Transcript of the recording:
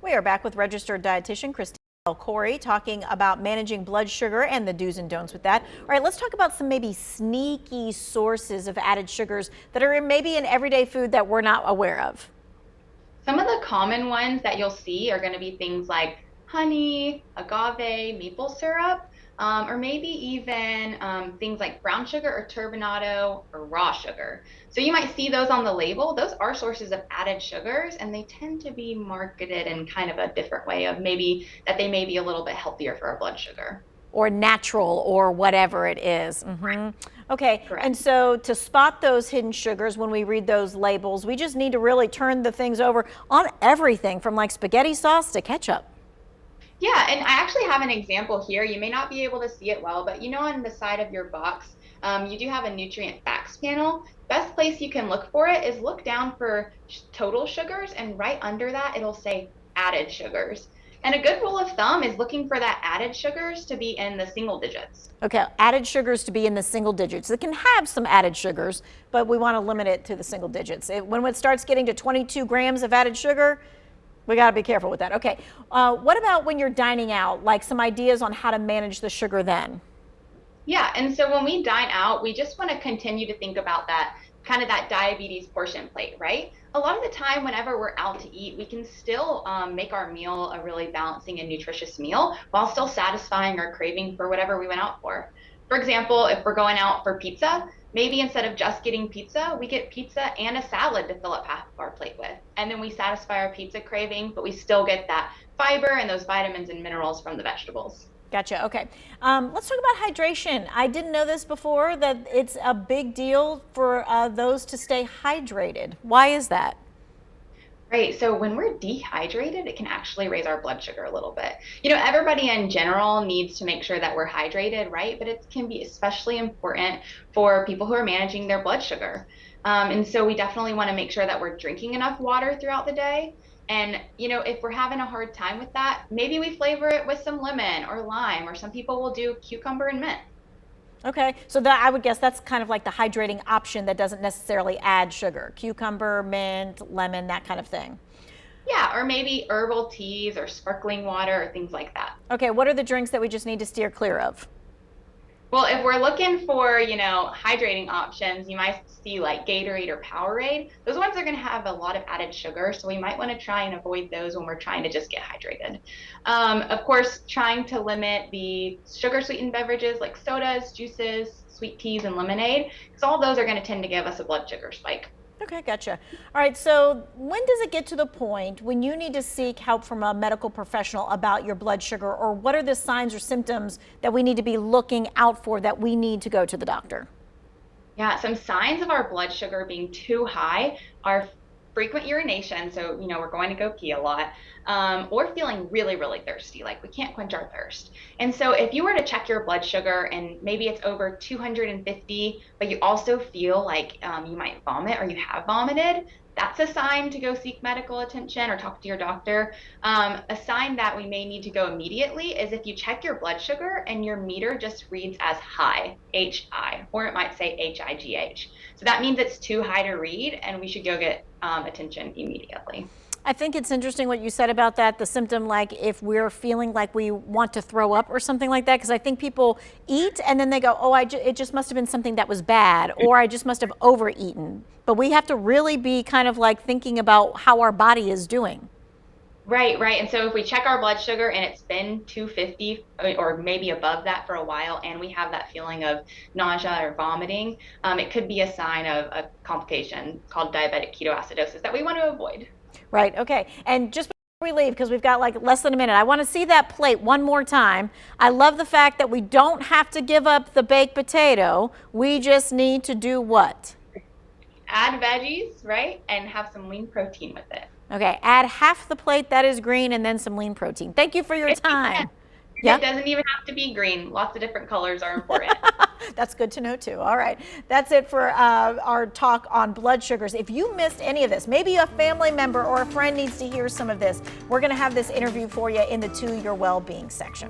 We are back with registered dietitian Christine Corey talking about managing blood sugar and the do's and don'ts with that. All right, let's talk about some maybe sneaky sources of added sugars that are maybe in everyday food that we're not aware of. Some of the common ones that you'll see are going to be things like honey, agave, maple syrup, or maybe even things like brown sugar or turbinado or raw sugar. So you might see those on the label. Those are sources of added sugars, and they tend to be marketed in kind of a different way of maybe that they may be a little bit healthier for our blood sugar. Or natural or whatever it is. Okay, Correct. and so to spot those hidden sugars when we read those labels, we just need to really turn the things over on everything from like spaghetti sauce to ketchup. Yeah, and I actually have an example here. You may not be able to see it well, but you know on the side of your box, you do have a nutrient facts panel. Best place you can look for it is look down for total sugars, and right under that it'll say added sugars. And a good rule of thumb is looking for that added sugars to be in the single digits. Okay, added sugars to be in the single digits. It can have some added sugars, but we want to limit it to the single digits. When it starts getting to 22 grams of added sugar, we got to be careful with that. Okay, what about when you're dining out? Like some ideas on how to manage the sugar then? Yeah, and so when we dine out, we just want to continue to think about that kind of that diabetes portion plate, right? A lot of the time, whenever we're out to eat, we can still make our meal a really balancing and nutritious meal while still satisfying our craving for whatever we went out for. For example, if we're going out for pizza, maybe instead of just getting pizza, we get pizza and a salad to fill up half of our plate with. And then we satisfy our pizza craving, but we still get that fiber and those vitamins and minerals from the vegetables. Gotcha. Okay. Let's talk about hydration. I didn't know this before, that it's a big deal for those to stay hydrated. Why is that? Right. So when we're dehydrated, it can actually raise our blood sugar a little bit. You know, everybody in general needs to make sure that we're hydrated, right? But it can be especially important for people who are managing their blood sugar. And so we definitely want to make sure that we're drinking enough water throughout the day. And, you know, if we're having a hard time with that, maybe we flavor it with some lemon or lime, or some people will do cucumber and mint. Okay, so that I would guess that's kind of like the hydrating option that doesn't necessarily add sugar. Cucumber, mint, lemon, that kind of thing. Yeah, or maybe herbal teas or sparkling water or things like that. Okay, what are the drinks that we just need to steer clear of? Well, if we're looking for, you know, hydrating options, you might see like Gatorade or Powerade. Those ones are going to have a lot of added sugar, so we might want to try and avoid those when we're trying to just get hydrated. Of course, trying to limit the sugar-sweetened beverages like sodas, juices, sweet teas, and lemonade, because all those are going to tend to give us a blood sugar spike. Okay, gotcha. All right, so when does it get to the point when you need to seek help from a medical professional about your blood sugar, or what are the signs or symptoms that we need to be looking out for that we need to go to the doctor? Yeah, some signs of our blood sugar being too high are frequent urination, so you know we're going to go pee a lot, or feeling really, really thirsty, like we can't quench our thirst. And so if you were to check your blood sugar and maybe it's over 250, but you also feel like you might vomit or you have vomited, that's a sign to go seek medical attention or talk to your doctor. A sign that we may need to go immediately is if you check your blood sugar and your meter just reads as high, HI, or it might say HIGH. So that means it's too high to read and we should go get attention immediately. I think it's interesting what you said about that, the symptom, like if we're feeling like we want to throw up or something like that, because I think people eat and then they go, oh, it just must have been something that was bad, or I just must have overeaten. But we have to really be kind of like thinking about how our body is doing. Right, right. And so if we check our blood sugar and it's been 250 or maybe above that for a while, and we have that feeling of nausea or vomiting, it could be a sign of a complication called diabetic ketoacidosis that we want to avoid. Right, okay. And just before we leave, because we've got like less than a minute, I want to see that plate one more time. I love the fact that we don't have to give up the baked potato. We just need to do what? Add veggies, right? And have some lean protein with it. Okay, add half the plate that is green and then some lean protein. Thank you for your time. Yeah. It doesn't even have to be green. Lots of different colors are important. That's good to know too. All right, that's it for our talk on blood sugars. If you missed any of this, maybe a family member or a friend needs to hear some of this, we're going to have this interview for you in the To Your Well-Being section.